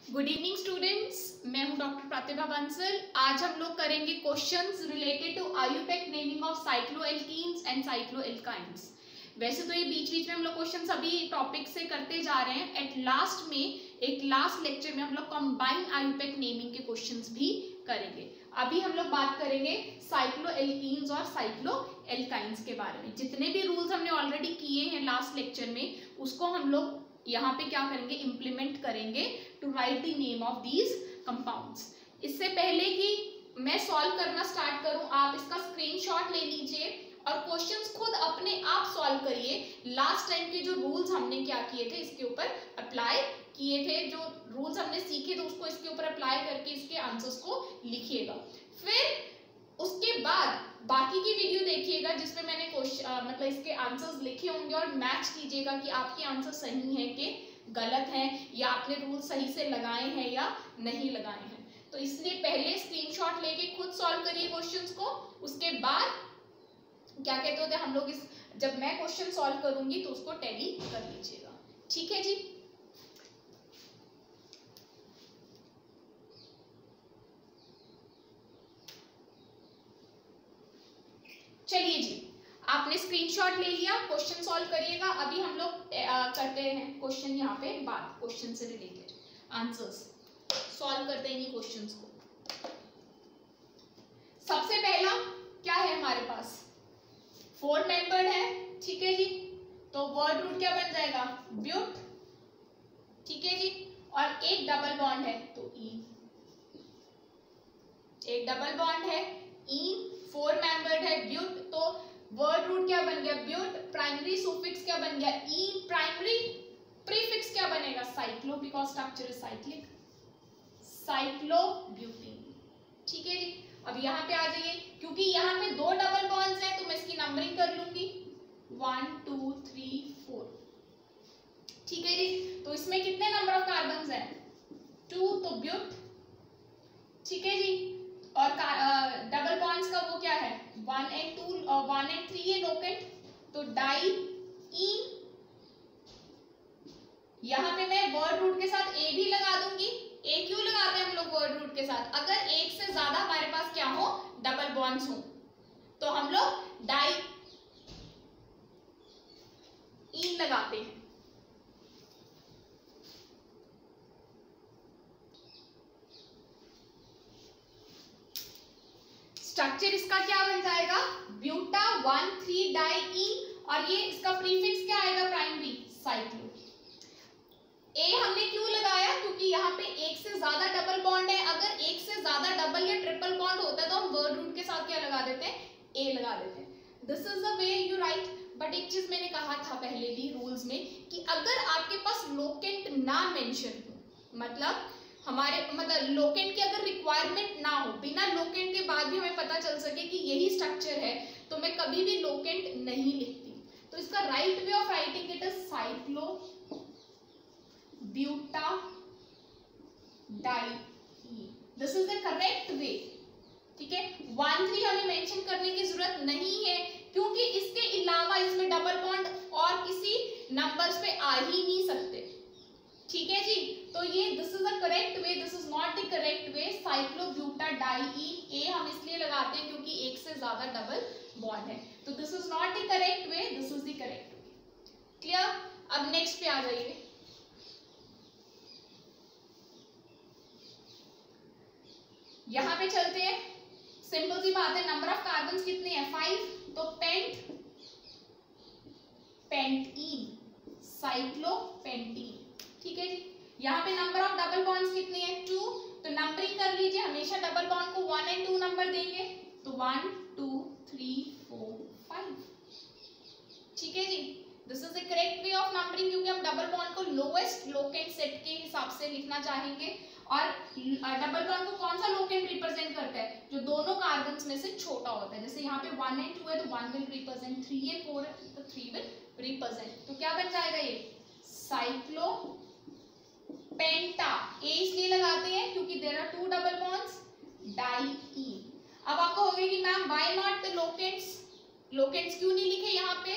Good evening students, मैं हूं doctor प्रतिभा बंसल। आज हम लोग करेंगे questions related to IUPAC naming of cycloalkenes and cycloalkynes. वैसे तो ये बीच बीच में हम लोग क्वेश्चन सभी टॉपिक से करते जा रहे हैं। एट लास्ट में एक लास्ट लेक्चर में हम लोग कंबाइन आयुपैक नेमिंग के क्वेश्चंस भी करेंगे। अभी हम लोग बात करेंगे साइक्लोएल्कीन्स और साइक्लोएल्काइन्स के बारे में। जितने भी रूल्स हमने ऑलरेडी किए हैं लास्ट लेक्चर में, उसको हम लोग यहाँ पे क्या करेंगे, इम्प्लीमेंट करेंगे to write the name of these compounds. इससे पहले कि मैं सॉल्व करना स्टार्ट करूं, आप इसका स्क्रीनशॉट ले लीजिए और क्वेश्चंस खुद अपने आप सॉल्व करिए। लास्ट टाइम के जो रूल्स हमने क्या किए थे, इसके ऊपर अप्लाई किए थे, जो रूल्स हमने सीखे थे उसको इसके ऊपर अप्लाई करके इसके आंसर्स को लिखिएगा। फिर उसके बाद बाकी की वीडियो देखिएगा जिसमें मैंने मतलब इसके आंसर्स लिखे होंगे और मैच कीजिएगा कि आपके आंसर सही हैं कि गलत हैं, या आपने रूल सही से लगाए हैं या नहीं लगाए हैं। तो इसलिए पहले स्क्रीनशॉट लेके खुद सॉल्व करिए क्वेश्चंस को। उसके बाद क्या कहते होते हम लोग, जब मैं क्वेश्चन सॉल्व करूंगी तो उसको टैली कर लीजिएगा। ठीक है जी। चलिए जी, आपने स्क्रीनशॉट ले लिया, क्वेश्चन सॉल्व करिएगा। अभी हम लोग करते हैं क्वेश्चन यहाँ पे बात, क्वेश्चन से रिलेटेड आंसर्स सॉल्व करते हैं क्वेश्चंस को। सबसे पहला क्या है हमारे पास, 4 मेंबर्ड है। ठीक है जी, तो वर्ड रूट क्या बन जाएगा, ब्यूट। ठीक है जी, और एक डबल बॉन्ड है तो ईन, एक डबल बॉन्ड है ईन, 4 मेंबर्ड है ब्यूट, तो वर्ड रूट क्या बन गया, ब्यूट। प्राइमरी सुफिक्स क्या बन गया, ईन। प्राइमरी प्रीफिक्स क्या बनेगा, cyclo, because structure is cyclic, cyclobutene. ठीक है जी, अब यहाँ पे आ जाइए, क्योंकि यहाँ पे 2 डबल बॉन्ड्स हैं तो मैं इसकी नंबरिंग कर लूंगी 1 2 3 4। ठीक है जी, तो इसमें कितने नंबर ऑफ कार्बन्स हैं, 2, तो ब्यूट। ठीक है जी, और डबल बॉन्ड्स का वो क्या है, 1 and 2 और 1 and 3 ये लोकेट, तो डाई ईन। यहाँ पे मैं वर्ड रूट के साथ ए भी लगा दूंगी। ए क्यों लगाते हैं हम लोग वर्ड रूट के साथ, अगर एक से ज्यादा हमारे पास क्या हो, डबल बॉन्ड्स हो, तो हम लोग डाई ईन लगाते हैं। स्ट्रक्चर इसका क्या बन जाएगा, ब्यूटा 1 3 डाई ईन, और ये इसका प्रीफिक्स क्या आएगा, प्राइमरी साइक्लो। ए हमने क्यों लगाया, क्योंकि यहाँ पे एक से ज्यादा डबल बॉन्ड है। अगर एक से ज्यादा डबल या ट्रिपल बॉन्ड होता है तो हम वर्ड रूट के साथ क्या लगा देते हैं, ए लगा देते हैं। This is the way you right. But एक चीज मैंने कहा था पहले भी रूल्स में कि अगर आपके पास लोकेंट ना मेंशन हो, मतलब लोकेंट की अगर रिक्वायरमेंट ना हो, बिना लोकेंट के बाद भी हमें पता चल सके कि यही स्ट्रक्चर है, तो मैं कभी भी लोकेंट नहीं लिखती। तो इसका right way of writing it is cyclobutadiene. This is the correct way. ठीक है, 1 3 हमें मेंशन करने की जरूरत नहीं है, क्योंकि इसके अलावा इसमें डबल बॉन्ड और किसी नंबर्स पे आ ही नहीं सकते। ठीक है जी, तो ये this is the correct way, this is not the correct way. Cyclobutadiene, ए हम इसलिए लगाते हैं क्योंकि एक से ज्यादा डबल बॉन्ड है, तो this is not the correct way, this is the correct way. Clear. अब नेक्स्ट पे आ जाइए। यहां पे चलते हैं, सिंपल सी बात है, नंबर ऑफ कार्बन्स कितने हैं, 5, तो पेंट पेंटीन, साइक्लोपेंटीन। ठीक है जी, यहाँ पे नंबर ऑफ डबल बॉन्ड्स कितने हैं, 2, तो नंबरिंग कर लीजिए। हमेशा डबल बॉन्ड को 1 and 2 नंबर देंगे, तो 1 2 3 4 5। ठीक है जी, this is the correct way of numbering, क्योंकि हम डबल बॉन्ड को लोएस्ट लोकेंट सेट के हिसाब से लिखना चाहेंगे। और डबल बॉन्ड को कौन सा लोकेंट रिप्रेजेंट करता है, जो दोनों कार्बन्स में से छोटा होता है। जैसे यहाँ पे 1 and 2 है तो 1 विल रिप्रेजेंट, 3 and 4 है तो 3 विल रिप्रेजेंट। तो क्या बन जाएगा ये, साइक्लो पेंटा। ए इसलिए लगाते हैं क्योंकि there are 2 double bonds, diene. अब आपको हो गया कि ma'am why not the locants, locants क्यों नहीं लिखे यहाँ पे,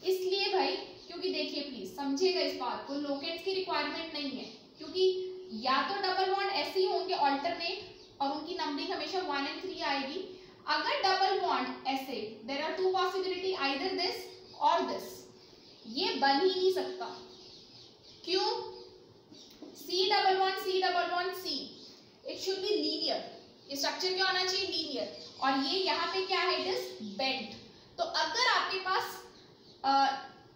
इसलिए भाई क्योंकि देखिए प्लीज समझिएगा इस बात को, लोकेंट्स की रिक्वायरमेंट नहीं है, क्योंकि या तो डबल बॉन्ड ऐसे ही होंगे ऑल्टरनेट और उनकी नंबरिंग हमेशा 1 and 3 आएगी। अगर डबल बॉन्ड ऐसे, there are two possibility, either this और दिस, ये बन ही नहीं सकता। क्यों? C double bond C, it should be linear. ये स्ट्रक्चर क्या होना चाहिए? लीनियर। और ये यहाँ पे क्या है? It is bent. तो अगर आपके पास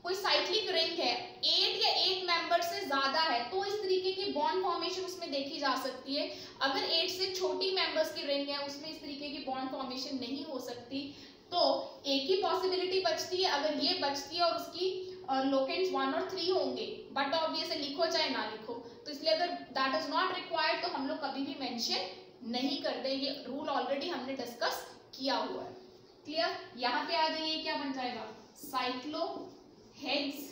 कोई साइक्लिक रिंग है, 8 या 8 मेंबर से ज्यादा है, तो इस तरीके की बॉन्ड फॉर्मेशन उसमें देखी जा सकती है। अगर 8 से छोटी मेंबर्स की रिंग है, उसमें इस तरीके की बॉन्ड फॉर्मेशन नहीं हो सकती। तो एक ही पॉसिबिलिटी बचती है, अगर ये बचती है और उसकी लोकेंट्स 1 और 3 होंगे, बट ऑब्वियसली लिखो चाहे ना लिखो, तो इसलिए अगर दैट इज नॉट रिक्वायर्ड तो हम लोग कभी भी मेंशन नहीं करते। ये रूल ऑलरेडी हमने डिस्कस किया हुआ है। क्लियर? यहाँ पे आ जाइए, क्या बन जाएगा? साइक्लोहेक्स।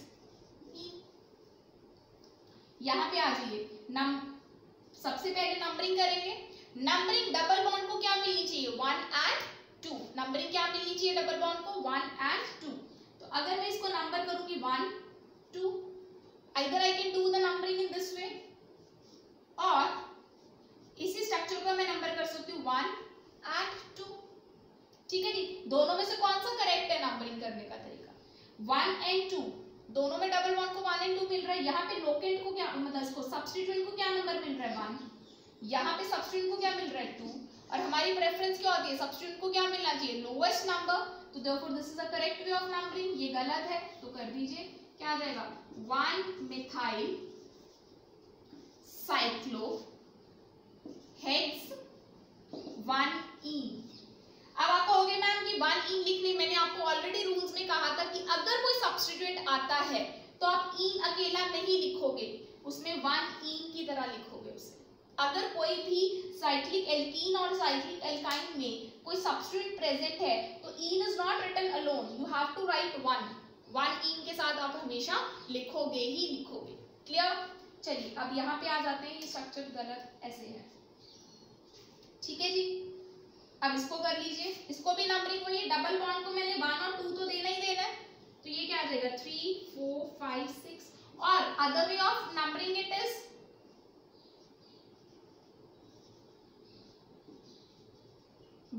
यहाँ पे आ जाइए, सबसे पहले नंबरिंग करेंगे। नंबरिंग डबल बॉन्ड को क्या मिलनी चाहिए? 1 and 2। नंबरिंग क्या मिलनी चाहिए डबल बॉन्ड को? 1 and 2। तो अगर मैं इसको नंबर करूंगी 1 2, either I can do the numbering in this way, और इसी स्ट्रक्चर को मैं नंबर कर सकती हूँ 1 and 2। ठीक है जी? दोनों में से कौन सा करेक्ट है नंबरिंग करने का तरीका? 1 and 2, दोनों में डबल बॉन्ड को 1 and 2 मिल रहा है। यहाँ पे लोकेंट को क्या, मतलब इसको सब्स्टिट्यूएंट को क्या नंबर मिल रहा है? 1। यहाँ पे सब्स्टिट्यूएंट को क्या मिल रहा है? 2। और हमारी प्रेफरेंस क्या होती है? सब्स्टिट्यूएंट को क्या मिलना चाहिए? Lowest number. तो therefore this is the correct way of numbering. ये गलत है तो कर दीजिए, क्या आ जाएगा? 1 मिथाइल साइक्लो हेक्स 1 ईन। अब आप कहोगे मैम कि 1 ईन लिखने, मैंने आपको ऑलरेडी रूल्स में कहा था कि अगर कोई सब्स्टिट्यूएंट आता है तो आप ईन अकेला नहीं लिखोगे, उसमें 1 ईन की तरह लिखोगे उसे। अगर कोई भी साइक्लिक एल्कीन और साइक्लिक एल्काइन में कोई सब्स्टिट्यूएंट प्रेजेंट है तो ene is not written alone, you have to write 1 ene के साथ आप हमेशा लिखोगे ही लिखोगे। क्लियर? चलिए अब यहाँ पे आ जाते हैं, ये स्ट्रक्चर गलत ऐसे है। ठीक है जी? अब इसको कर लीजिए, इसको भी नंबरिंग हुई है। डबल बॉन्ड को मैंने 1 और 2 तो देना ही देना है, तो ये क्या आ जाएगा? 3 4 5 6। और other way of numbering it is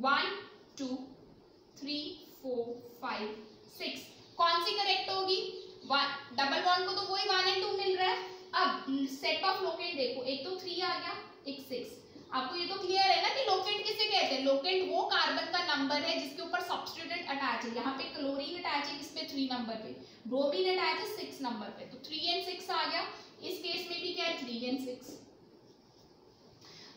1 2 3 4 5 6। कौन सी करेक्ट होगी? डबल बॉन्ड को तो वही 1 and 2 मिल रहा है। अब सेट ऑफ लोकेंट देखो, एक तो 3 आ गया, एक 6। आपको ये तो क्लियर है ना कि लोकेंट किसे कहते हैं? लोकेंट वो कार्बन का नंबर है जिसके ऊपर सब्स्टिट्यूएंट अटैच है। यहाँ पे क्लोरीन अटैच है किस पे? 3 नंबर पे। ब्रोमीन अटैच है 6 नंबर पे, तो 3 and 6 आ गया। इस केस में भी क्या है? 3 and 6।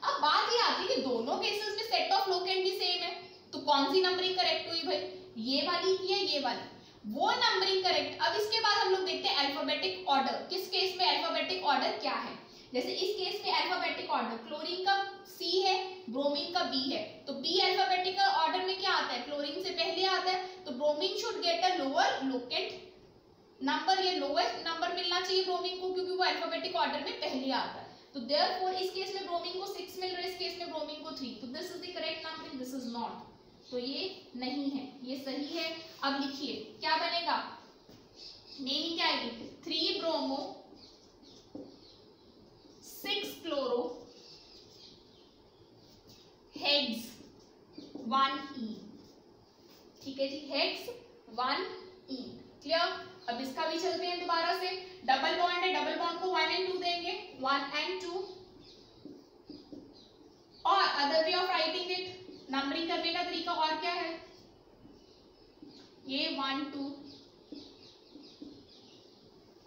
अब बात ये आती है कि दोनों केसेस में सेट ऑफ लोकेंट भी सेम है, तो कौन सी नंबरिंग करेक्ट हुई भाई? ये वाली की है ये वाली? वो नंबरिंग करेक्ट। अब इसके बाद हम लोग देखते हैं अल्फाबेटिक ऑर्डर। किस केस में अल्फाबेटिक ऑर्डर क्या है? जैसे इस केस में अल्फाबेटिक ऑर्डर, क्लोरीन का C है, ब्रोमीन का B है, तो B अल्फाबेटिक ऑर्डर में क्या आता है? क्लोरीन से पहले आता है, तो bromine should get a lower locant number, ये लोएस्ट नंबर मिलना चाहिए ब्रोमीन को, क्योंकि वो अल्फाबेटिक ऑर्डर में पहले आता है। तो देयरफॉर इस केस में ब्रोमीन को 6 मिल रहा है, इस केस में ब्रोमीन को 3, तो this is the correct numbering, this is not. तो ये नहीं है, ये सही है। अब लिखिए क्या बनेगा? नेमिंग क्या आएगी? 3 ब्रोमो 6 क्लोरो हेक्स 1 ईन। ठीक है जी? हेक्स 1 ईन। क्लियर? अब इसका भी चलते हैं दोबारा से। डबल बॉन्ड है, डबल बॉन्ड को 1 and 2 देंगे, 1 and 2। और other way of writing it, numbering करने का तरीका और क्या है? ये 1 2।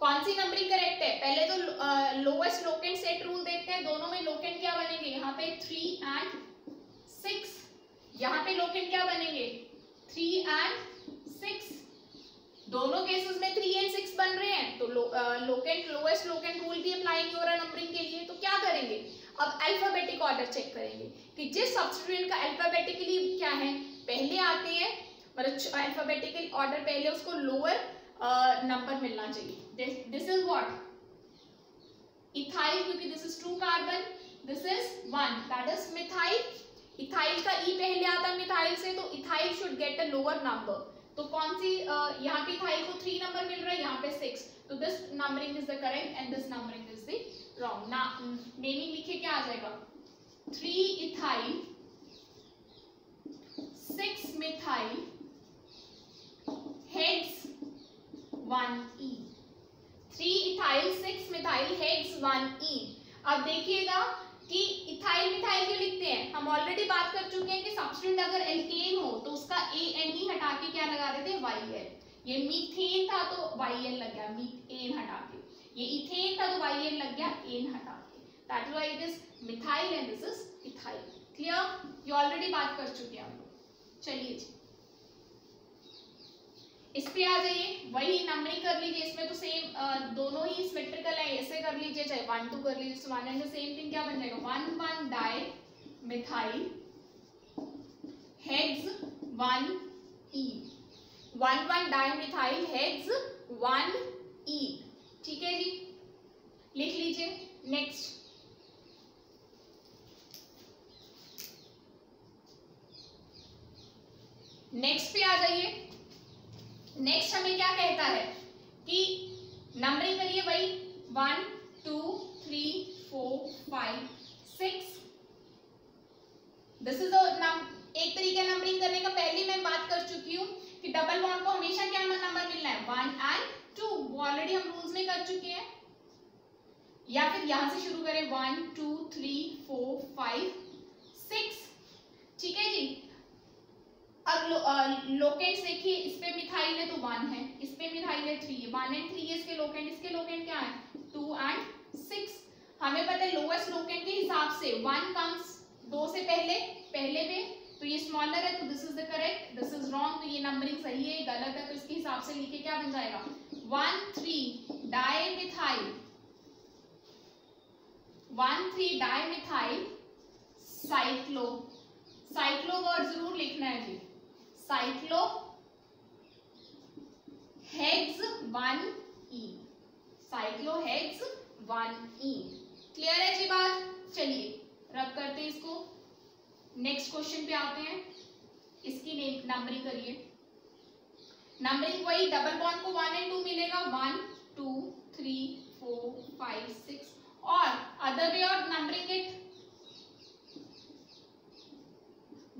कौन सी नंबरिंग करेक्ट है? पहले तो लोएस्ट लोकेंट सेट रूल देखते हैं। दोनों में लोकेंट क्या बनेंगे? यहाँ पे 3 and 6, यहाँ पे लोकेंट क्या बनेंगे? 3 and 6। दोनों केसेस में 3 and 6 बन रहे हैं, तो लोकेंट लोएस्ट लोकेंट रूल भी अप्लाई नहीं हो रहा नंबरिंग के लिए। तो क्या करेंगे? अब अल्फाबेटिक ऑर्डर चेक करेंगे कि जिस सब्स्टिट्यूएंट का अल्फाबेटिकली क्या है पहले आते हैं, मतलब अल्फाबेटिकल ऑर्डर पहले, उसको लोअर नंबर मिलना चाहिए। This is what? इथाइल, क्योंकि this is 2 carbon, this is 1, that is methyl. Ethyl का ई पहले आता है मिथाइल से, तो ethyl should get a lower number. तो कौन सी? यहाँ पे इथाइल को 3 नंबर मिल रहा है, यहाँ पे 6, तो this numbering is the correct and this numbering is the wrong ना, नेमिंग लिखे क्या आ जाएगा 3 ethyl 6 methyl hex 1E 3 ethyl 6 methyl hex 1E। अब देखिएगा कि इथाइल मिथाइल क्यों लिखते हैं, हम ऑलरेडी बात कर चुके हैं कि सब्स्टेंट अगर एल्केन हो तो उसका ANE हटा के क्या लगा देते हैं YL। ये मीथेन था तो YL लग गया, मीथेन हटा के, ये इथेन था तो YL लग गया एन हटा के, that is why it is methyl and this is ethyl. Clear, ये ऑलरेडी बात कर चुके हैं हम लोग। चलिए जी इस पे आ जाइए, वही नंबरिंग कर लीजिए, इसमें तो सेम दोनों ही सिमेट्रिकल है, ऐसे कर लीजिए चाहे 1 2 कर लीजिए, one and the same thing क्या बन जाएगा 1 1 di methyl hex 1E 1 1 di methyl hex 1E। ठीक है जी, लिख लीजिए। नेक्स्ट पे आ जाइए। नेक्स्ट हमें क्या कहता है कि नंबरिंग करिए वही 1 2 3 4 5 6। दिस इज एक तरीका नंबरिंग करने का, पहले मैं बात कर चुकी हूँ कि डबल बॉन्ड को हमेशा क्या नंबर मिलना है 1 and 2, वो ऑलरेडी हम रूल्स में कर चुके हैं। या फिर यहां से शुरू करें 1 2 3 4 5 6। ठीक है जी, अब लोकेंट्स देखिए, इस पे मिथाइल है तो 1 है, इस पे मिथाइल है 3 है, 1 and 3 है इसके लोकेंट, इसके लोकेंट क्या है 2 and 6। हमें पता है लोएस्ट लोकेंट के हिसाब से 1 कम्स 2 से पहले पे, तो ये स्मॉलर है तो this is the correct, this is wrong, तो ये नंबरिंग सही है, गलत है, तो इसके हिसाब से लिखे क्या बन जाएगा 1 3 dimethyl 1 3 dimethyl cyclo, cyclo word जरूर लिखना है जी, cyclo hex 1E, cyclo hex 1E। Clear है जी बात। चलिए रब करते हैं इसको, नेक्स्ट क्वेश्चन पे आते हैं, इसकी नंबरिंग करिए। नंबरिंग वही डबल बॉन्ड को 1 and 2 मिलेगा 1 2 3 4 5 6, और other way of numbering it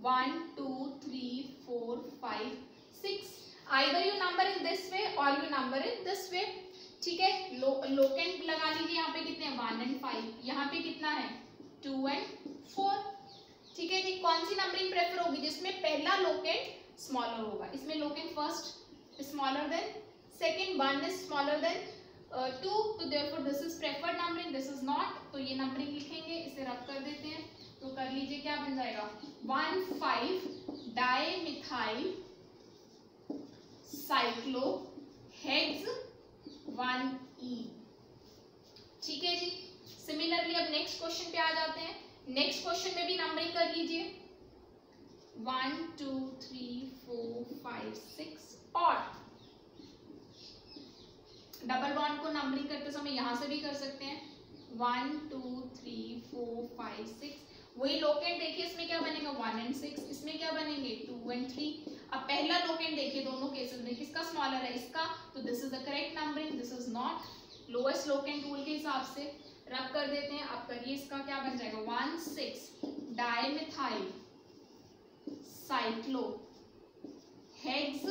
1 2 3 4 5 6, either you number in this way और you number in this way. ठीक है, लोकेंट लगा लीजिए, यहाँ पे कितने हैं 1 and 5, यहाँ पे कितना है 2 and 4। ठीक है जी, कौन सी नंबरिंग प्रेफर होगी जिसमें पहला लोकेंट स्मॉलर होगा, इसमें locant first smaller than second, 1 is smaller than 2, तो therefore this is preferred numbering, this is not, तो ये नंबरिंग लिखेंगे, इसे रब कर देते हैं, तो कर लीजिए क्या बन जाएगा 1 5 di methyl cyclo hex 1E। ठीक है जी, सिमिलरली अब नेक्स्ट क्वेश्चन पे आ जाते हैं। नेक्स्ट क्वेश्चन में भी नंबरिंग कर लीजिए 1 2 3 4 5 6, और डबल बॉन्ड को नंबरिंग करते समय यहां से भी कर सकते हैं 1 2 3 4 5 6। वही लोकेंट देखिए, इसमें क्या बनेगा 1 and 6, इसमें क्या बनेंगे 2 and 3। अब पहला लोकेंट देखिए दोनों केसेस में किसका स्मॉलर है, इसका, तो this is the correct numbering, this is not, lowest locant rule के हिसाब से रब कर देते हैं। अब करिए, इसका क्या बन जाएगा 1 6 di methyl cyclo hex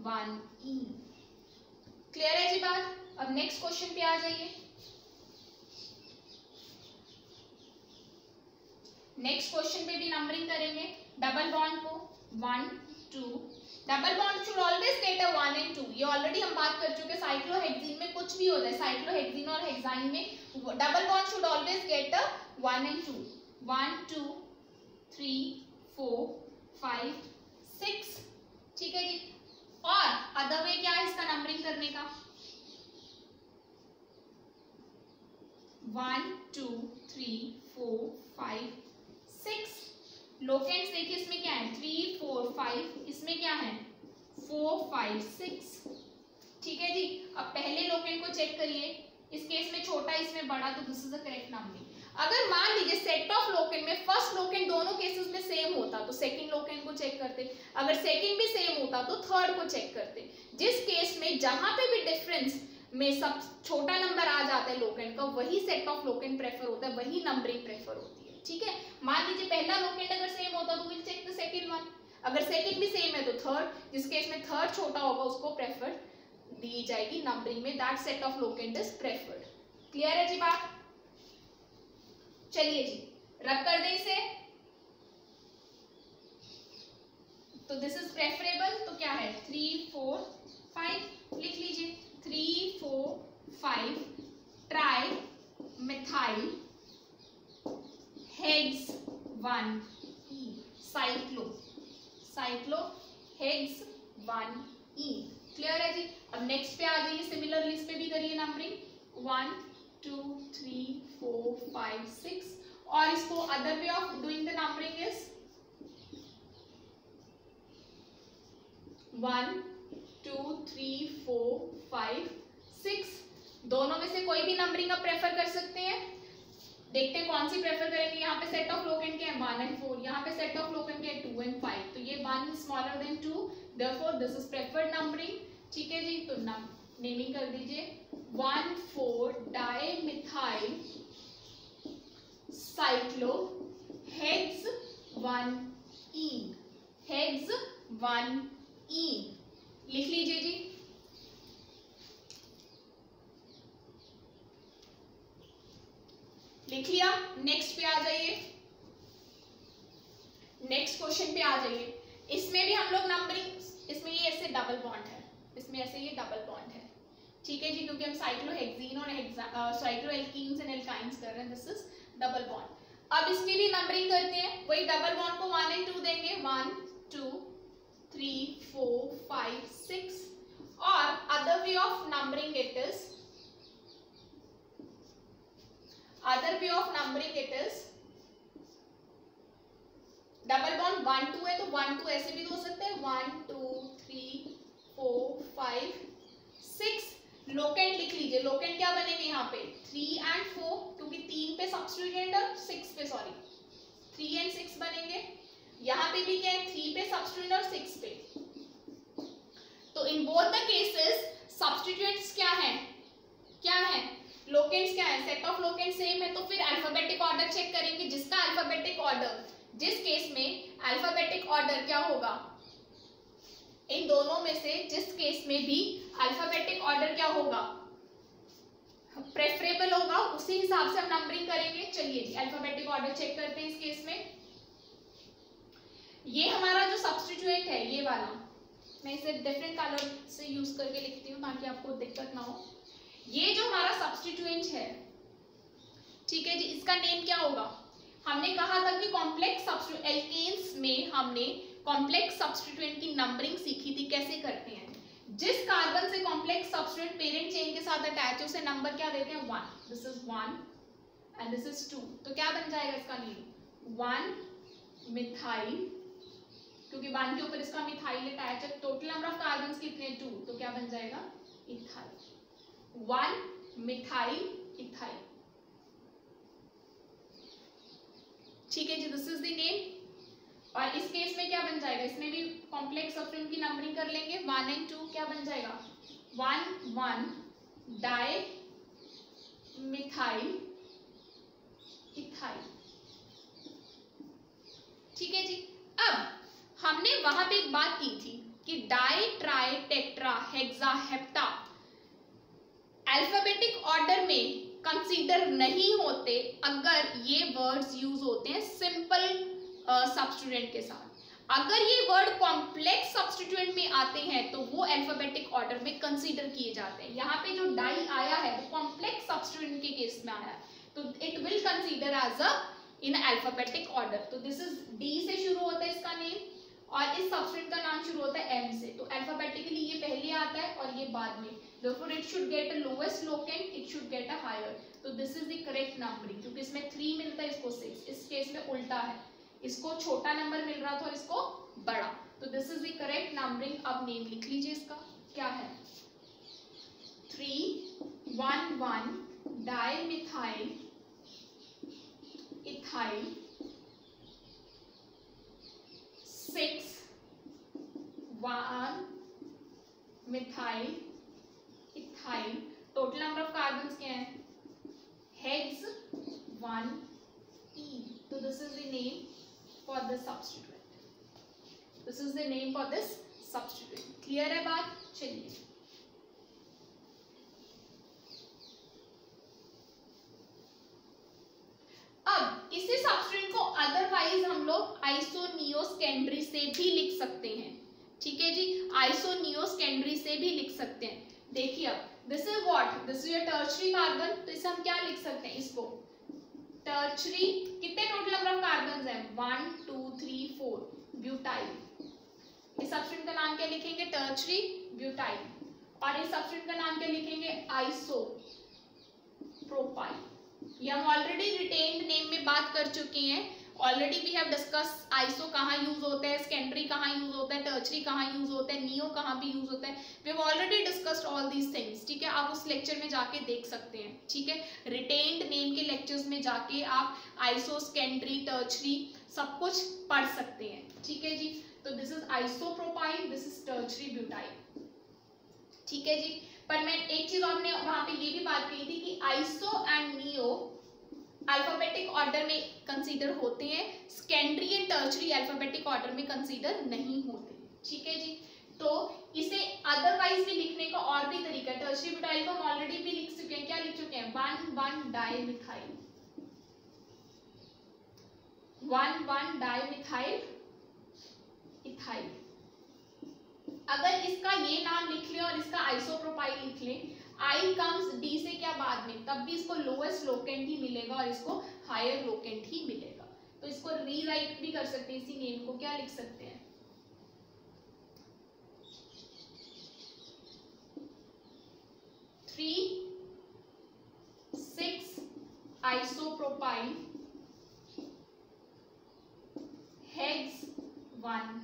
1E। Clear है जी बात। अब नेक्स्ट क्वेश्चन पे आ जाइए। नेक्स्ट क्वेश्चन पे भी नंबरिंग करेंगे, डबल बॉन्ड को 1 2, double bond should always get a 1 and 2, ये ऑलरेडी हम बात कर चुके हैं, साइक्लोहेक्सीन में कुछ भी हो जाए, साइक्लोहेक्सीन और हेक्साइन में double bond should always get a 1 and 2, 1 2 3 4 5 6। ठीक है जी, और अदर वे क्या है इसका नंबरिंग करने का 1 2 3 4 5 6। लोकेंट्स देखिए, इसमें क्या है 3 4 5, इसमें क्या है 4 5 6। ठीक है जी, अब पहले लोकेंट को चेक करिए, इस केस में छोटा इसमें बड़ा, तो this is the correct numbering. अगर मान लीजिए सेट ऑफ लोकेंट में फर्स्ट लोकेंट दोनों केसेस में सेम होता तो सेकंड लोकेंट को चेक करते, अगर सेकंड भी सेम होता तो थर्ड को चेक करते। जिस केस में जहां पे भी डिफरेंस में सब छोटा नंबर आ जाता है लोकेंट का, वही सेट ऑफ लोकेंट प्रेफर होता है, वही नंबरिंग प्रेफर होती है। ठीक है, मान लीजिए पहला लोकेंट अगर सेम होता तो will check the second one, अगर सेकंड भी सेम है तो थर्ड, जिस केस में थर्ड छोटा होगा उसको प्रेफर दी जाएगी नंबरिंग में, that set of locant is preferred. Clear है जी बात? चलिए जी रब कर दें इसे, तो दिस इज प्रेफरेबल, तो क्या है 3 4 5 लिख लीजिए, 3 4 5 ट्राई मिथाइल हेक्स 1 ई साइक्लो हेक्स 1 ई। क्लियर है जी? अब नेक्स्ट पे आ जाइए, सिमिलरली इस पे भी करिए नंबरिंग 1 2 3 4 5 6, और इसको other way of doing the numbering is 1 2 3 4 5 6, दोनों में से कोई भी नंबरिंग आप प्रेफर कर सकते हैं। देखते हैं कौन सी प्रेफर करेंगे। यहाँ पे सेट ऑफ लोकेंट के हैं 1 and 4, यहाँ पे सेट ऑफ लोकेंट के हैं 2 and 5, तो ये 1 is smaller than 2, therefore this is preferred numbering। ठीक है जी, तो नेमिंग कर दीजिए 1 4 डाइमिथाइल साइक्लो हेक्स 1 ईन, हेक्स 1 ईन लिख लीजिए जी। लिख लिया? नेक्स्ट पे आ जाइए, नेक्स्ट क्वेश्चन पे आ जाइए। इसमें भी हम लोग नंबरिंग, इसमें ये ऐसे डबल बॉन्ड है, इसमें ऐसे ये डबल बॉन्ड है। ठीक है जी, क्योंकि हम साइक्लोहेक्सीन और साइक्लोएल्कीन्स एंड एल्काइंस कर रहे हैं, दिस इज डबल बॉन्ड। अब इसकी भी नंबरिंग करते हैं, वही डबल बॉन्ड को 1 and 2 देंगे, 1 2 3 4 5 6, और other way of numbering it is, other way of numbering it is double bond 1 2 है तो 1 2 ऐसे भी हो सकते हैं, 1 2 3 4 5 6। लोकेंट लिख लीजिए, लोकेंट क्या बनेंगे यहाँ पे 3 and 4, क्योंकि 3 पे सब्स्टिट्यूएंट और 6 पे, सॉरी 3 and 6 बनेंगे। यहाँ पे भी क्या है 3 पे सब्स्टिट्यूएंट और 6 पे, तो in both the cases substituents क्या है, क्या है लोकेंट्स क्या है, सेट ऑफ लोकेंट सेम है, तो फिर अल्फाबेटिक ऑर्डर चेक करेंगे, जिसका अल्फाबेटिक ऑर्डर, जिस केस में अल्फाबेटिक ऑर्डर क्या होगा, इन दोनों में से जिस केस में भी अल्फाबेटिक ऑर्डर क्या होगा प्रेफरेबल होगा, उसी हिसाब से हम नंबरिंग करेंगे। चलिए जी अल्फाबेटिक ऑर्डर चेक करते हैं इस केस में। ये हमारा जो सब्स्टिट्यूएंट है ये वाला, मैं इसे डिफरेंट कलर से यूज करके लिखती हूँ ताकि आपको दिक्कत ना हो। ये जो हमारा सब्स्टिट्यूएंट है, ठीक है जी, इसका नेम क्या होगा, हमने कहा था कि कॉम्प्लेक्स सब्स्टिट्यूएंट एल्केन्स में हमने कॉम्प्लेक्स सब्स्टिट्यूएंट की नंबरिंग सीखी थी, कैसे करते हैं। जिस कार्बन से कॉम्प्लेक्स सब्स्टिट्यूएंट पेरेंट चेन के साथ अटैच है उसे नंबर क्या देते हैं 1, this is 1 and this is 2, तो क्या बन जाएगा इसका नेम 1 मिथाइल, क्योंकि 1 के ऊपर इसका मिथाइल अटैच है, टोटल नंबर ऑफ कार्बन कितने 2, तो क्या बन जाएगा इथाइल, 1 मिथाइल इथाइल। ठीक है जी, दिस इज द नेम। और इस केस में क्या बन जाएगा, इसमें भी कॉम्प्लेक्स सब्स्टिट्यूएंट की नंबरिंग कर लेंगे, 1 and 2 क्या बन जाएगा 1 1 डाई मिथाइल इथाइल। ठीक है जी, अब हमने वहां पे एक बात की थी कि di tri tetra hexa hepta alphabetic order में कंसीडर नहीं होते अगर ये वर्ड्स यूज होते हैं सिंपल सब्स्टिट्यूएंट के साथ। अगर ये वर्ड कॉम्प्लेक्स सब्स्टिट्यूएंट में आते हैं तो वो अल्फाबेटिक ऑर्डर में कंसीडर किए जाते हैं। यहाँ पे जो डाई आया है वो कॉम्प्लेक्स सब्स्टिट्यूएंट के केस में आया है, तो it will consider as a in alphabetic order. तो दिस इज डी से शुरू होता है इसका नेम, और इस सब्स्टिट्यूएंट का नाम शुरू होता है एम से, तो अल्फाबेटिकली ये पहले आता है और ये बाद में, therefore it should get a lowest locant, it should get a higher, तो this is the correct numbering, क्योंकि इसमें 3 मिलता है, इसको 6, इस केस में उल्टा है, इसको छोटा नंबर मिल रहा था और इसको बड़ा, तो this is the correct numbering. अब नेम लिख लीजिए इसका क्या है 3 1 1 dimethyl ethyl 6 1 methyl ethyl total number of carbons क्या है, हेक्स 1 ईन। तो this is the name for this substituent, this is the name for this substituent. Clear है बात? चलिए अब इसी सब्स्टिट्यूएंट को अदरवाइज हम लोग आइसोनियोस्केंड्री से भी लिख सकते हैं। ठीक है जी, आइसोनियोस्केंड्री से भी लिख सकते हैं। देखिए अब this is what, this is your tertiary carbon, तो इसे हम क्या लिख सकते हैं, इसको टर्शरी, कितने टोटल नंबर ऑफ कार्बन है, 1 2 3 4, ब्यूटाइल। इस सब्स्टिट्यूएंट का नाम क्या लिखेंगे, टर्शरी ब्यूटाइल। और इस सब्स्टिट्यूएंट का नाम क्या लिखेंगे, आइसोप्रोपाइल। ये हम ऑलरेडी रिटेन्ड नेम में बात कर चुके हैं। Already we have discuss iso कहाँ यूज होता है, सेकेंडरी कहाँ यूज होता है, टर्शरी कहाँ यूज होता है, नियो कहाँ भी यूज होता है। We have already discussed all these things. ठीक है, आप उस लेक्चर में जाके देख सकते हैं। ठीक है, रिटेन्ड नेम के लेक्चर्स में जाके आप आइसो, सेकेंडरी, टर्शरी सब कुछ पढ़ सकते हैं। ठीक है जी, तो this is isopropyl, this is tertiary butyl. ठीक है जी, पर मैं एक चीज आपने वहां पे ये भी बात कही थी कि iso and neo alphabetic order में कंसीडर होते हैं, secondary and tertiary alphabetic order में कंसीडर नहीं होते। ठीक है जी, तो इसे अदरवाइज भी लिखने का और भी तरीका है। टर्शरी ब्यूटाइल को हम ऑलरेडी भी लिख चुके हैं, क्या लिख चुके हैं, 1,1 डाइमिथाइल, 1,1 डाइमिथाइल इथाइल। अगर इसका ये नाम लिख ले और इसका आइसोप्रोपाइल लिख ले, आई कम्स डी से क्या बाद में, तब भी इसको लोएस्ट लोकेंट ही मिलेगा और इसको हायर लोकेंट ही मिलेगा। तो इसको रीराइट भी कर सकते हैं, इसी नेम को क्या लिख सकते हैं, 3,6 आइसोप्रोपाइल हेक्स 1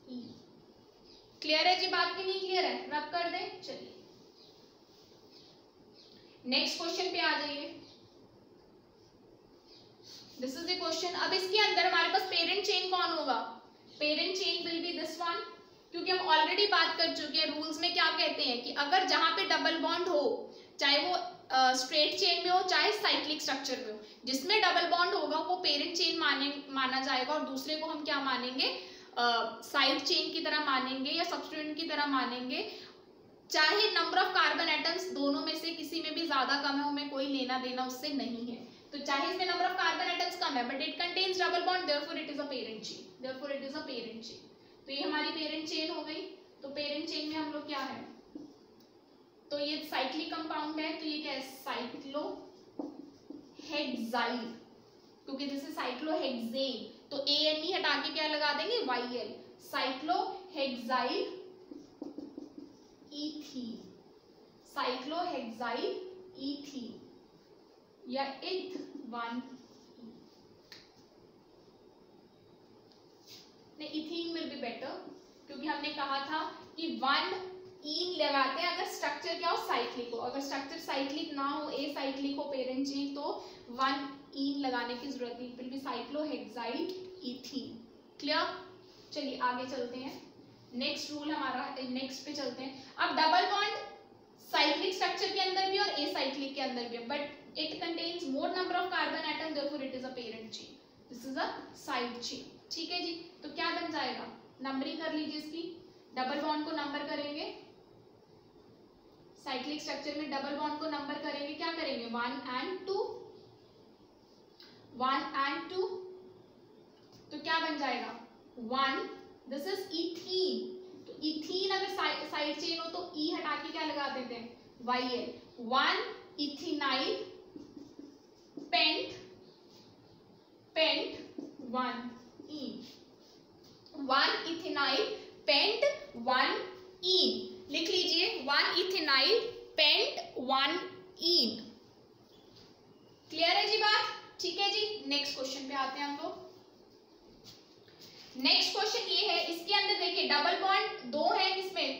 ई। क्लियर है जी बात की नहीं क्लियर है, रब कर दें। चलिए नेक्स्ट क्वेश्चन पे आ जाइए। This is the question. अब इसके अंदर हमारे पास पेरेंट चेन कौन होगा, parent chain will be this one, क्योंकि हम ऑलरेडी बात कर चुके हैं रूल्स में क्या कहते हैं कि अगर जहां पे डबल बॉन्ड हो, चाहे वो स्ट्रेट चेन में हो चाहे साइक्लिक स्ट्रक्चर में हो, जिसमें डबल बॉन्ड होगा वो पेरेंट चेन माना जाएगा और दूसरे को हम क्या मानेंगे, साइड चेन की तरह मानेंगे या सब्स्टिट्यूएंट की तरह मानेंगे। चाहे नंबर ऑफ कार्बन एटम्स दोनों में से किसी में भी ज्यादा कम है, हमें कोई लेना देना उससे नहीं है। तो चाहे इसमें number of carbon atoms come है but it contains double bond, therefore it is a parent chain, therefore it is a parent chain. तो ये हमारी पेरेंट चेन हो गई। तो पेरेंट चेन में हम लोग क्या है, तो ये साइक्लिक कंपाउंड है, तो ये क्या है, साइक्लोहेक्साइल, क्योंकि जैसे साइक्लोहेक्सेन तो ए एन ई हटा के क्या लगा देंगे, Y L, cyclohexyl ethene, cyclohexyl ethene या इथ 1 नहीं, इथीन विल बी बेटर, क्योंकि हमने कहा था कि 1 ईन लगाते हैं अगर स्ट्रक्चर क्या हो, साइक्लिक हो। अगर स्ट्रक्चर साइक्लिक ना हो, ए साइक्लिक हो पेरेंट चेन, तो 1 ईन लगाने की जरूरत नहीं, will be cyclohexyl ethene. Clear? चलिए आगे चलते हैं। नेक्स्ट रूल हमारा, नेक्स्ट पे चलते हैं। अब डबल बॉन्ड साइक्लिक स्ट्रक्चर के अंदर भी और ए साइक्लिक के अंदर भी, but it contains more number of carbon atom, therefore it is a parent chain, this is a side chain. ठीक है जी, तो क्या बन जाएगा, नंबरिंग कर लीजिए इसकी, डबल बॉन्ड को नंबर करेंगे, साइक्लिक स्ट्रक्चर में डबल बॉन्ड को नंबर करेंगे, क्या करेंगे, 1 and 2, 1 and 2, तो क्या बन जाएगा 1, दिस इज इथीन। तो इथीन अगर साइड चेन हो तो ई हटा के क्या लगा देते हैं, वाई एल, 1 इथेनाइल पेंट 1 ईन, 1 इथेनाइल पेंट 1 ईन, लिख लीजिए 1 इथेनाइल पेंट 1 ईन। क्लियर है जी बात? ठीक है जी, नेक्स्ट क्वेश्चन पे आते हैं हम लोग। नेक्स्ट क्वेश्चन ये है, इसके अंदर देखिए डबल बॉन्ड 2 है, किसमें, ए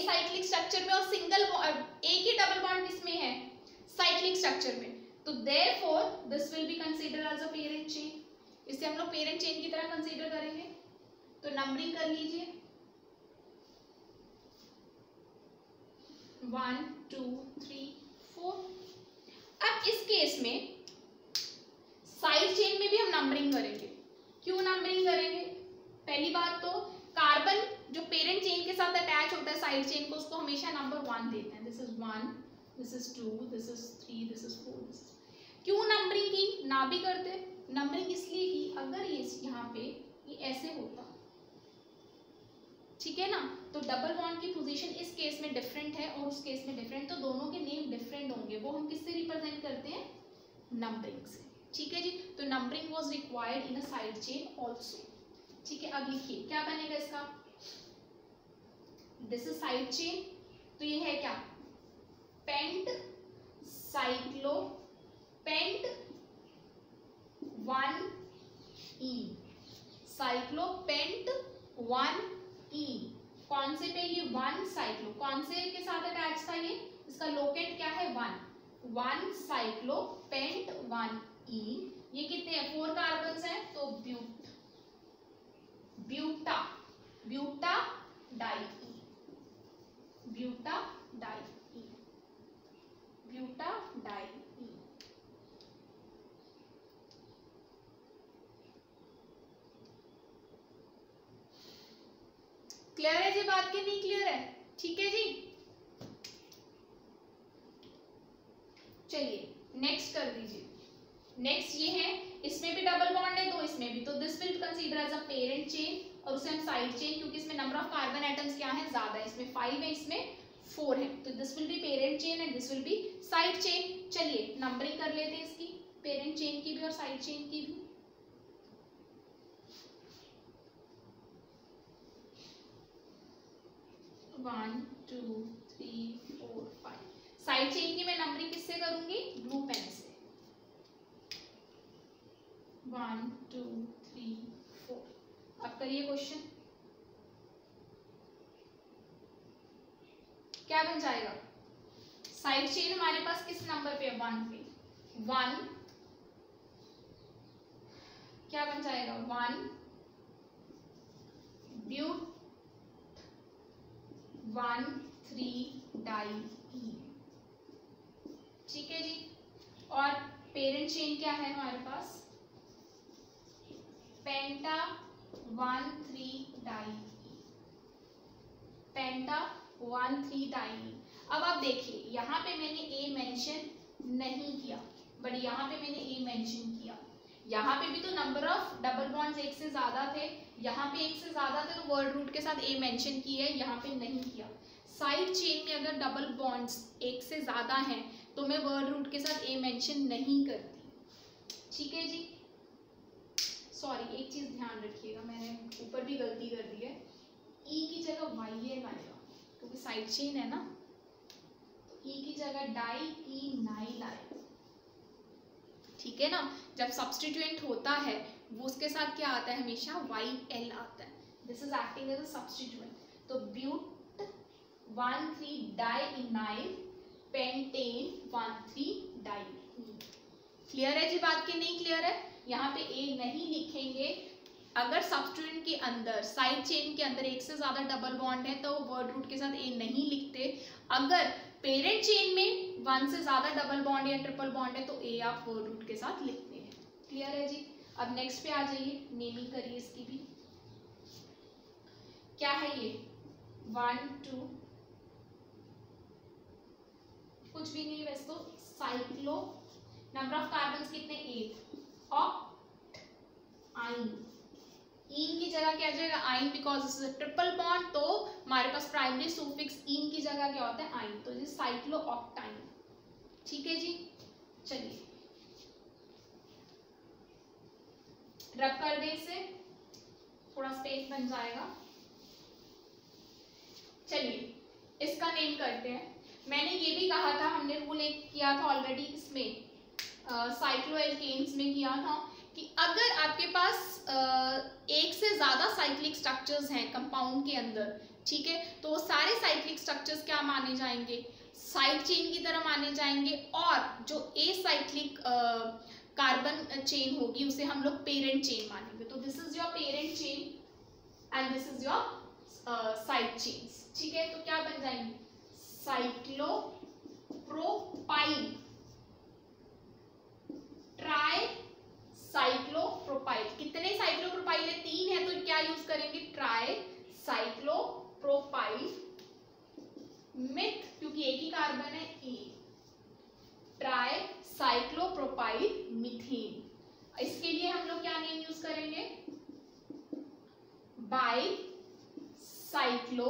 साइक्लिक स्ट्रक्चर में, और सिंगल एक ही डबल बॉन्ड किसमें है, साइक्लिक स्ट्रक्चर में। तो therefore this will be considered as a parent chain, इसे हम लोग पेरेंट चेन की तरह कंसीडर करेंगे। तो नंबरिंग कर लीजिए, 1 2 3 4। अब इस केस में साइड चेन में भी हम नंबरिंग करेंगे। क्यों नंबरिंग करेंगे? पहली बात तो कार्बन जो पेरेंट चेन के साथ अटैच होता है साइड चेन को, उसको हमेशा नंबर 1 देते हैं। This is 1, this is 2, this is 3, this is 4, this is. क्यों नंबरिंग की? ना भी करते नंबरिंग इसलिए की, अगर ये यहाँ पे ये ऐसे होता, ठीक है ना, तो डबल बॉन्ड की पोजीशन इस केस में डिफरेंट है और उस केस में डिफरेंट, तो दोनों के नेम डिफरेंट होंगे। वो हम किससे रिप्रेजेंट करते हैं? नंबरिंग से। ठीक है जी, तो numbering was required in a side chain also. ठीक है, अब लिखिए क्या बनेगा इसका। दिस इज साइड चेन, तो ये है क्या? Pent cyclopent 1E, cyclopent 1E। कौन से पे? ये 1 साइक्लो, कौन से के साथ अटैच था ये? इसका लोकेट क्या है? 1 साइक्लो पेंट 1E। ये कितने हैं? 4 कार्बन हैं, तो ब्यूटा डाई क्लियर है जी बात के नहीं क्लियर है? ठीक है जी, चलिए नेक्स्ट कर दीजिए। नेक्स्ट ये है, इसमें भी डबल बॉन्ड है, तो इसमें भी, तो this will consider as a parent chain और उसे हम साइड चेन, क्योंकि इसमें नंबर ऑफ कार्बन एटम्स क्या है? ज्यादा है, इसमें 5 है, इसमें 4 है, तो this will B parent chain and this will B side chain. चलिए नंबरिंग कर लेते हैं इसकी, पेरेंट चेन की भी और साइड चेन की भी। वन 2 3 4 5। साइड चेन की मैं नंबरिंग किससे करूंगी? ब्लू पेन से। 1 2 3 4। अब करिए क्वेश्चन, क्या बन जाएगा? साइड चेन हमारे पास किस नंबर पे है? 1 पे। 1 क्या बन जाएगा? 1 ब्यूट 1 3 डाई E। ठीक है जी, और पेरेंट चेन क्या है हमारे पास? पेंटा 1 3 डाई E, पेंटा 1 3 डाई E। अब आप देखिए, यहाँ पे मैंने ए मेंशन नहीं किया, बट यहाँ पे मैंने ए मेंशन किया। यहाँ पे भी तो नंबर ऑफ डबल बॉन्ड्स एक से ज्यादा थे, यहाँ पे एक से ज्यादा थे, तो वर्ड रूट के साथ ए मेंशन किया है, यहाँ पे नहीं किया। साइड चेन में अगर डबल बॉन्ड्स एक से ज्यादा हैं तो मैं वर्ड रूट के साथ ए मेंशन नहीं करती। ठीक है जी, सॉरी एक चीज ध्यान रखिएगा, मैंने ऊपर भी गलती कर दी है, ई की जगह वाई आएगा क्योंकि साइड चेन है ना, तो ई की जगह डाई ई नाइल आएगा। ठीक है ना, जब सब्स्टिट्यूएंट होता है वो उसके साथ क्या आता है? हमेशा YL आता है। This is acting as a substituent, तो but 1 3 dienyl pentene 1 3 di. Clear है जी बात की नहीं क्लियर है? यहाँ पे ए नहीं लिखेंगे। अगर सब्स्टिट्यूएंट के अंदर साइड चेन के अंदर एक से ज्यादा डबल बॉन्ड है तो वर्ड रूट के साथ ए नहीं लिखते। अगर पेरेंट चेन में 1 से ज्यादा डबल बॉन्ड या ट्रिपल बॉन्ड है तो ए आप वर्ड रूट के साथ लिखते हैं। क्लियर है जी? अब नेक्स्ट पे आ जाइए, नेमिंग करिए इसकी भी। क्या है ये? 1 2 कुछ भी नहीं वैसे तो साइक्लो, नंबर ऑफ कार्बन कितने? 8 ऑक्ट आइन, इन की जगह क्या आ जाएगा? आइन, because this is a triple bond, तो हमारे पास प्राइमरी सुफिक्स इन की जगह क्या होता है? आइन, तो ये साइक्लो ऑक्टाइन। ठीक है जी, चलिए रब कर दे इसे, थोड़ा स्पेस बन जाएगा। चलिए इसका नेम करते हैं। मैंने ये भी कहा था, हमने रूल एक किया था ऑलरेडी इसमें साइक्लोएल्केन्स में किया था कि अगर आपके पास एक से ज्यादा साइक्लिक स्ट्रक्चर्स हैं कंपाउंड के अंदर, ठीक है, तो वो सारे साइक्लिक स्ट्रक्चर्स क्या माने जाएंगे? साइड चेन की तरह माने जाएंगे, और जो ए साइक्लिक कार्बन चेन होगी उसे हम लोग पेरेंट चेन मानेंगे। तो this is your parent chain and this is your side chains. ठीक है, तो क्या बन जाएंगे? Cyclopropyl, try cyclopropyl. कितने साइक्लोप्रोपाइल है? 3 है, तो क्या यूज करेंगे? ट्राई साइक्लोप्रोपाइल मिथ, क्योंकि एक ही कार्बन है, ए, ट्राई साइक्लोप्रोपाइल मीथेन। इसके लिए हम लोग क्या नेम यूज करेंगे? Bicyclo,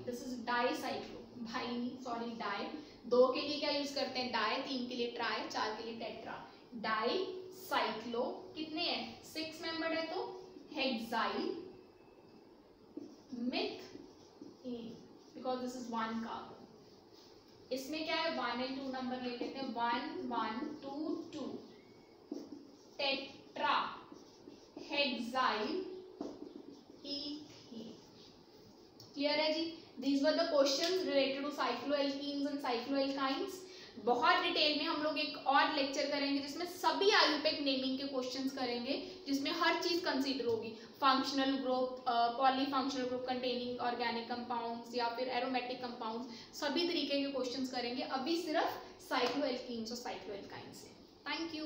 this is dicyclo, di. 2 के लिए क्या यूज करते हैं? डाई, 3 के लिए ट्राई, 4 के लिए टेट्रा। डाई साइक्लो, कितने हैं? 6 मेंबर्ड है, तो hexyl methane, because this is 1 carbon. इसमें क्या है? 1 और 2 नंबर ले लेते हैं, 1 1 2 2, टेट्रा हेक्साइल ईथेन। क्लियर है जी? These were the questions related to cycloalkenes and cycloalkynes। बहुत डिटेल में हम लोग एक और लेक्चर करेंगे जिसमें सभी आयुपेक नेमिंग के क्वेश्चंस करेंगे, जिसमें हर चीज कंसीडर होगी, functional group, polyfunctional group containing organic compounds या फिर एरोमेटिक कंपाउंड्स, सभी तरीके के क्वेश्चंस करेंगे। अभी सिर्फ साइक्लोएल्कीन्स और साइक्लोएल्काइंस है। Thank you.